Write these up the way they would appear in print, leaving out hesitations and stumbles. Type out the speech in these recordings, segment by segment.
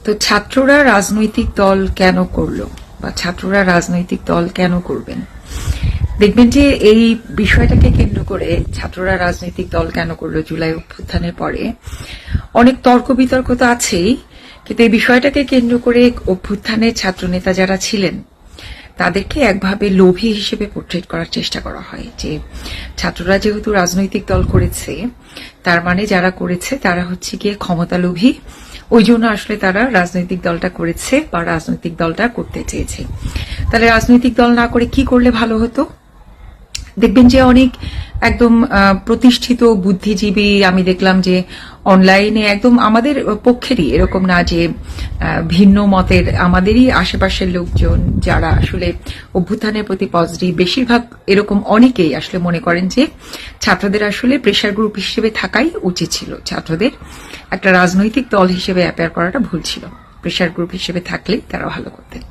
তো ছাত্ররা রাজনৈতিক দল কেন করলো বা ছাত্ররা রাজনৈতিক দল কেন করবেন, দেখবেন যে এই বিষয়টাকে কেন্দ্র করে ছাত্ররা রাজনৈতিক দল কেন করলো জুলাই অভ্যুত্থানের পরে অনেক তর্ক বিতর্ক তো আছেই, কিন্তু এই বিষয়টাকে কেন্দ্র করে অভ্যুত্থানের ছাত্রনেতা যারা ছিলেন তাদেরকে একভাবে লোভী হিসেবে পোর্ট্রেট করার চেষ্টা করা হয় যে ছাত্ররা যেহেতু রাজনৈতিক দল করেছে তার মানে যারা করেছে তারা হচ্ছে গিয়ে ক্ষমতা লোভী, ওই জন্য আসলে তারা রাজনৈতিক দলটা করেছে বা রাজনৈতিক দলটা করতে চেয়েছে। তাহলে রাজনৈতিক দল না করে কি করলে ভালো হতো? দেখবেন যে অনেক একদম প্রতিষ্ঠিত বুদ্ধিজীবী আমি দেখলাম যে অনলাইনে একদম আমাদের পক্ষেরই, এরকম না যে ভিন্ন মতের, আমাদেরই আশেপাশের লোকজন যারা আসলে অভ্যুত্থানের প্রতি পজিটিভ, বেশিরভাগ এরকম অনেকেই আসলে মনে করেন যে ছাত্রদের আসলে প্রেশার গ্রুপ হিসেবে থাকাই উচিত ছিল, ছাত্রদের একটা রাজনৈতিক দল হিসেবে অ্যাপেয়ার করাটা ভুল ছিল, প্রেশার গ্রুপ হিসেবে থাকলেই তারা ভালো করতেন।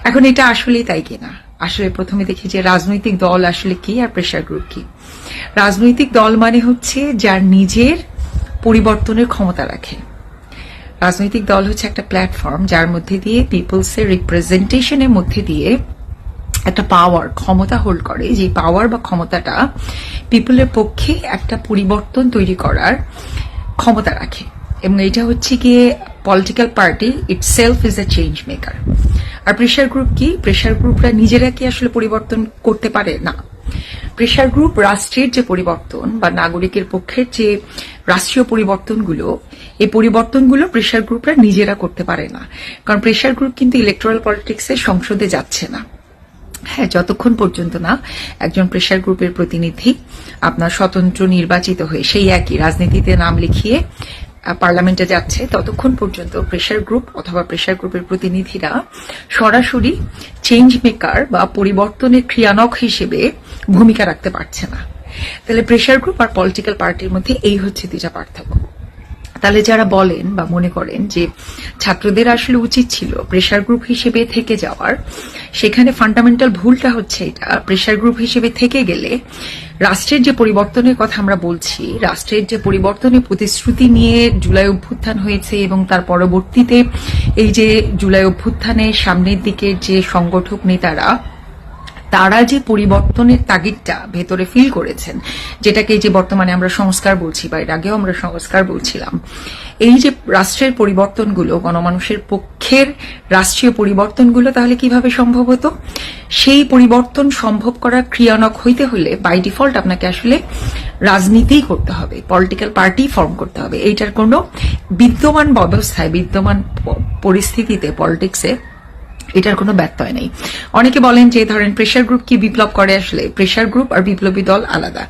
এখন এটা আসলেই তাই কিনা? আসলে প্রথমে দেখি যে রাজনৈতিক দল আসলে কি আর প্রেশার গ্রুপ কি। রাজনৈতিক দল মানে হচ্ছে যার নিজের পরিবর্তনের ক্ষমতা রাখে। রাজনৈতিক দল হচ্ছে একটা প্ল্যাটফর্ম যার মধ্যে দিয়ে পিপলসের রিপ্রেজেন্টেশনের মধ্যে দিয়ে একটা পাওয়ার, ক্ষমতা হোল্ড করে, যে পাওয়ার বা ক্ষমতাটা পিপলের পক্ষে একটা পরিবর্তন তৈরি করার ক্ষমতা রাখে। এবং এটা হচ্ছে গিয়ে political party itself is a change maker. আর প্রেশার গ্রুপ কি? প্রেশার গ্রুপরা নিজেরা কি আসলে পরিবর্তন করতে পারে? না। প্রেশার গ্রুপ রাষ্ট্রের যে পরিবর্তন বা নাগরিকের পক্ষের যে রাষ্ট্রীয় পরিবর্তনগুলো, এই পরিবর্তনগুলো প্রেশার গ্রুপরা নিজেরা করতে পারে না। কারণ প্রেশার গ্রুপ কিন্তু ইলেকটোরাল পলিটিক্সের সংসদে যাচ্ছে না। হ্যাঁ, যতক্ষণ পর্যন্ত না একজন প্রেশার গ্রুপের প্রতিনিধি আপনার স্বতন্ত্র নির্বাচিত হয়ে সেই একই রাজনীতিতে নাম লিখিয়ে পার্লামেন্টে যাচ্ছে, ততক্ষণ পর্যন্ত প্রেশার গ্রুপ অথবা প্রেশার গ্রুপের প্রতিনিধিরা সরাসরি চেঞ্জ মেকার বা পরিবর্তনের ক্রিয়ানক হিসেবে ভূমিকা রাখতে পারছে না। তাহলে প্রেশার গ্রুপ আর পলিটিক্যাল পার্টির মধ্যে এই হচ্ছে দুইটা পার্থক্য। তাহলে যারা বলেন বা মনে করেন যে ছাত্রদের আসলে উচিত ছিল প্রেশার গ্রুপ হিসেবে থেকে যাওয়ার, সেখানে ফান্ডামেন্টাল ভুলটা হচ্ছে এটা, প্রেশার গ্রুপ হিসেবে থেকে গেলে রাষ্ট্রের যে পরিবর্তনের কথা আমরা বলছি, রাষ্ট্রের যে পরিবর্তনের প্রতিশ্রুতি নিয়ে জুলাই অভ্যুত্থান হয়েছে এবং তার পরবর্তীতে এই যে জুলাই অভ্যুত্থানের সামনের দিকের যে সংগঠক নেতারা তারা যে পরিবর্তনের তাগিদটা ভেতরে ফিল করেছেন, যেটাকে যে বর্তমানে আমরা সংস্কার বলছি বা এর আগেও আমরা সংস্কার বলছিলাম, এই যে রাষ্ট্রের পরিবর্তনগুলো, গণমানুষের পক্ষের রাষ্ট্রীয় পরিবর্তনগুলো তাহলে কিভাবে সম্ভব হতো? সেই পরিবর্তন সম্ভব করার ক্রিয়ানক হইতে হলে বাই ডিফল্ট আপনাকে আসলে রাজনীতিই করতে হবে, পলিটিক্যাল পার্টি ফর্ম করতে হবে। এইটার কোনো বিদ্যমান ব্যবস্থায়, বিদ্যমান পরিস্থিতিতে, পলিটিক্সে এটার কোনো ব্যত্যয় নেই। অনেকে বলেন যে ধরেন প্রেশার গ্রুপ কি বিপ্লব করে? আসলে প্রেশার গ্রুপ আর বিপ্লবী দল আলাদা।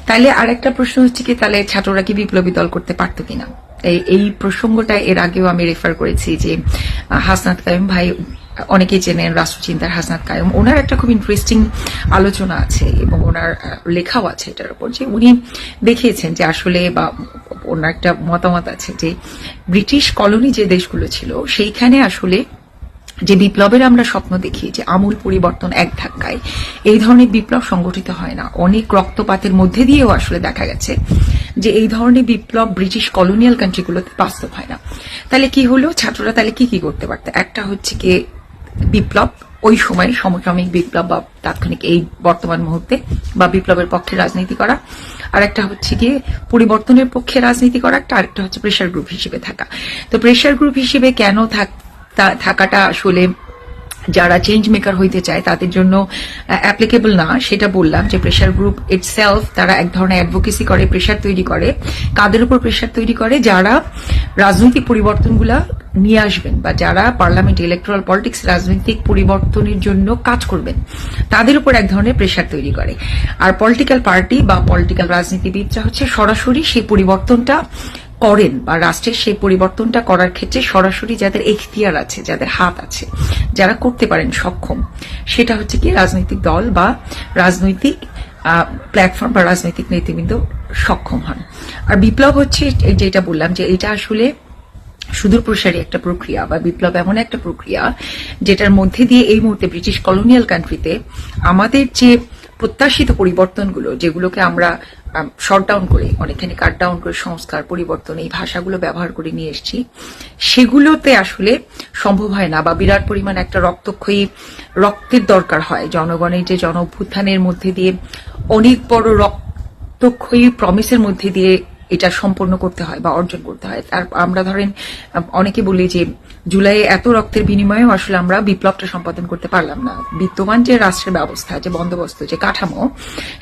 তাইলে আর একটা প্রশ্ন হচ্ছে কি, তাহলে ছাত্ররা কি বিপ্লবী দল করতে পারতো কিনা? এই প্রসঙ্গটা এর আগেও আমি রেফার করেছি যে হাসনাত কাইম ভাই, অনেকেই চেনেন রাষ্ট্রচিন্তার হাসনাত কাইম, ওনার একটা খুব ইন্টারেস্টিং আলোচনা আছে এবং ওনার লেখাও আছে এটার উপর, যে উনি দেখিয়েছেন যে আসলে, বা ওনার একটা মতামত আছে যে ব্রিটিশ কলোনি যে দেশগুলো ছিল সেইখানে আসলে যে বিপ্লবের আমরা স্বপ্ন দেখি যে আমূল পরিবর্তন এক ধাক্কায়, এই ধরনের বিপ্লব সংগঠিত হয় না। অনেক রক্তপাতের মধ্যে দিয়েও আসলে দেখা গেছে যে এই ধরনের বিপ্লব ব্রিটিশ কলোনিয়াল কান্ট্রিগুলোতে বাস্তব হয় না। তাহলে কি হলো? ছাত্ররা তাহলে কি করতে পারত? একটা হচ্ছে কি বিপ্লব, ওই সময় সমসাময়িক বিপ্লব বা তাৎক্ষণিক এই বর্তমান মুহূর্তে বা বিপ্লবের পক্ষে রাজনীতি করা, আর একটা হচ্ছে গিয়ে পরিবর্তনের পক্ষে রাজনীতি করা, একটা আরেকটা হচ্ছে প্রেশার গ্রুপ হিসেবে থাকা। তো প্রেশার গ্রুপ হিসেবে কেন থাকাটা আসলে যারা চেঞ্জ মেকার হইতে চায় তাদের জন্য অ্যাপ্লিকেবল না, সেটা বললাম যে প্রেশার গ্রুপ ইটসেলফ তারা এক ধরনের অ্যাডভোকেসি করে, প্রেশার তৈরি করে। কাদের উপর প্রেশার তৈরি করে? যারা রাজনৈতিক পরিবর্তনগুলা নিয়ে আসবেন বা যারা পার্লামেন্ট, ইলেকট্রাল পলিটিক্স রাজনৈতিক পরিবর্তনের জন্য কাজ করবেন, তাদের উপর এক ধরনের প্রেশার তৈরি করে। আর পলিটিক্যাল পার্টি বা পলিটিক্যাল রাজনীতিবিদরা হচ্ছে সরাসরি সেই পরিবর্তনটা করেন বা রাষ্ট্রের সেই পরিবর্তনটা করার ক্ষেত্রে সরাসরি যাদের এখতিয়ার আছে, যাদের হাত আছে, যারা করতে পারেন, সক্ষম, সেটা হচ্ছে কি রাজনৈতিক দল বা রাজনৈতিক প্ল্যাটফর্ম বা রাজনৈতিক নেতৃবৃন্দ সক্ষম হন। আর বিপ্লব হচ্ছে যেটা বললাম যে এটা আসলে সুদূর প্রসারী একটা প্রক্রিয়া, বা বিপ্লব এমন একটা প্রক্রিয়া যেটার মধ্যে দিয়ে এই মুহূর্তে ব্রিটিশ কলোনিয়াল কান্ট্রিতে আমাদের যে প্রত্যাশিত পরিবর্তনগুলো, যেগুলোকে আমরা শর্ট ডাউন করে, অনেকখানি কাট ডাউন করে সংস্কার পরিবর্তন এই ভাষাগুলো ব্যবহার করে নিয়ে এসেছি, সেগুলোতে আসলে সম্ভব হয় না, বা বিরাট পরিমাণ একটা রক্তের দরকার হয় জনগণের যে জন অভ্যুত্থানের মধ্যে দিয়ে অনেক বড় রক্তক্ষয়ী প্রমিসের মধ্যে দিয়ে এটা সম্পন্ন করতে হয় বা অর্জন করতে হয়। আর আমরা ধরেন অনেকে বলি যে জুলাইয়ে এত রক্তের বিনিময়েও আসলে আমরা বিপ্লবটা সম্পাদন করতে পারলাম না। বিদ্যমান যে রাষ্ট্রের ব্যবস্থা, যে বন্দোবস্ত, যে কাঠামো,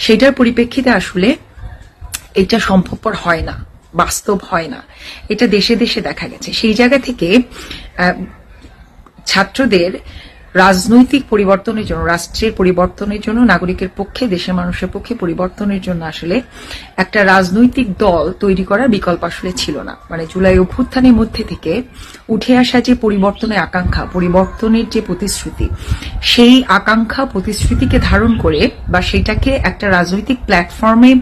সেটার পরিপ্রেক্ষিতে আসলে এটা সম্ভবপর হয় না, বাস্তব হয় না। এটা দেশে দেশে দেখা গেছে। সেই জায়গা থেকে ছাত্রদের রাজনৈতিক পরিবর্তনের জন্য, রাষ্ট্রের পরিবর্তনের জন্য, নাগরিকের পক্ষে, দেশের মানুষের পক্ষে পরিবর্তনের জন্য আসলে একটা রাজনৈতিক দল তৈরি করার বিকল্প আসলে ছিল না। মানে জুলাই অভ্যুত্থানের মধ্যে থেকে উঠে আসা যে পরিবর্তনের আকাঙ্ক্ষা, পরিবর্তনের যে প্রতিশ্রুতি, সেই আকাঙ্ক্ষা প্রতিশ্রুতিকে ধারণ করে বা সেটাকে একটা রাজনৈতিক প্ল্যাটফর্মে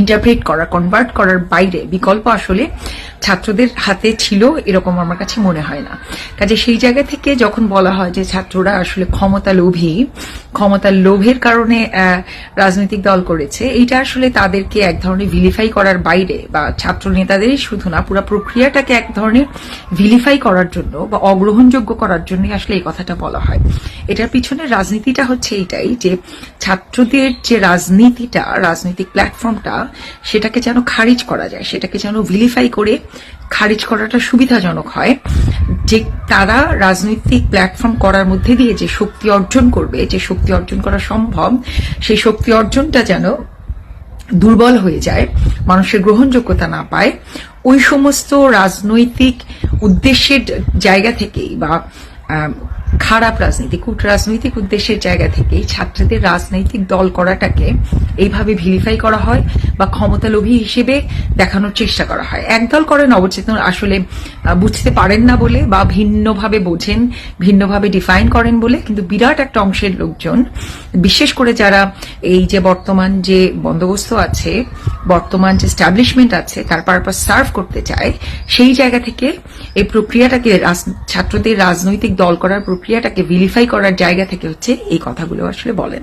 ইন্টারপ্রেট করা, কনভার্ট করার বাইরে বিকল্প আসলে ছাত্রদের হাতে ছিল এরকম আমার কাছে মনে হয় না। কাজে সেই জায়গা থেকে যখন বলা হয় যে ছাত্ররা আসলে ক্ষমতার লোভের কারণে রাজনৈতিক দল করেছে, এইটা আসলে তাদেরকে এক ধরনের ভিলিফাই করার বাইরে, বা ছাত্র নেতাদেরই শুধু না, পুরো প্রক্রিয়াটাকে এক ধরনের ভিলিফাই করার জন্য বা অগ্রহণযোগ্য করার জন্য আসলে এই কথাটা বলা হয়। এটার পিছনে রাজনীতিটা হচ্ছে এইটাই যে ছাত্রদের যে রাজনীতিটা, রাজনৈতিক প্ল্যাটফর্মটা, সেটাকে যেন খারিজ করা যায়, সেটাকে যেন ভিলিফাই করে খারিজ করাটা সুবিধাজনক হয়, যে তারা রাজনৈতিক প্ল্যাটফর্ম করার মধ্যে দিয়ে যে শক্তি অর্জন করবে, যে শক্তি অর্জন করা সম্ভব, সেই শক্তি অর্জনটা যেন দুর্বল হয়ে যায়, মানুষের গ্রহণযোগ্যতা না পায়, ওই সমস্ত রাজনৈতিক উদ্দেশ্যের জায়গা থেকেই বা খারাপ রাজনীতি, কূটরাজনৈতিক উদ্দেশ্যের জায়গা থেকেই ছাত্রদের রাজনৈতিক দল করাটাকে এইভাবে ভিলিফাই করা হয় বা ক্ষমতালোভী হিসেবে দেখানোর চেষ্টা করা হয়। একদল করেন অবচেতন আসলে বুঝতে পারেন না বলে, বা ভিন্নভাবে বোঝেন, ভিন্নভাবে ডিফাইন করেন বলে, কিন্তু বিরাট একটা অংশের লোকজন, বিশেষ করে যারা এই যে বর্তমান যে বন্দোবস্ত আছে, বর্তমান যে স্ট্যাবলিশমেন্ট আছে, তার পারপাস সার্ভ করতে চায়, সেই জায়গা থেকে এই প্রক্রিয়াটাকে, ছাত্রদের রাজনৈতিক দল করার প্রক্রিয়াটাকে ভিলিফাই করার জায়গা থেকে হচ্ছে এই কথাগুলো আসলে বলেন।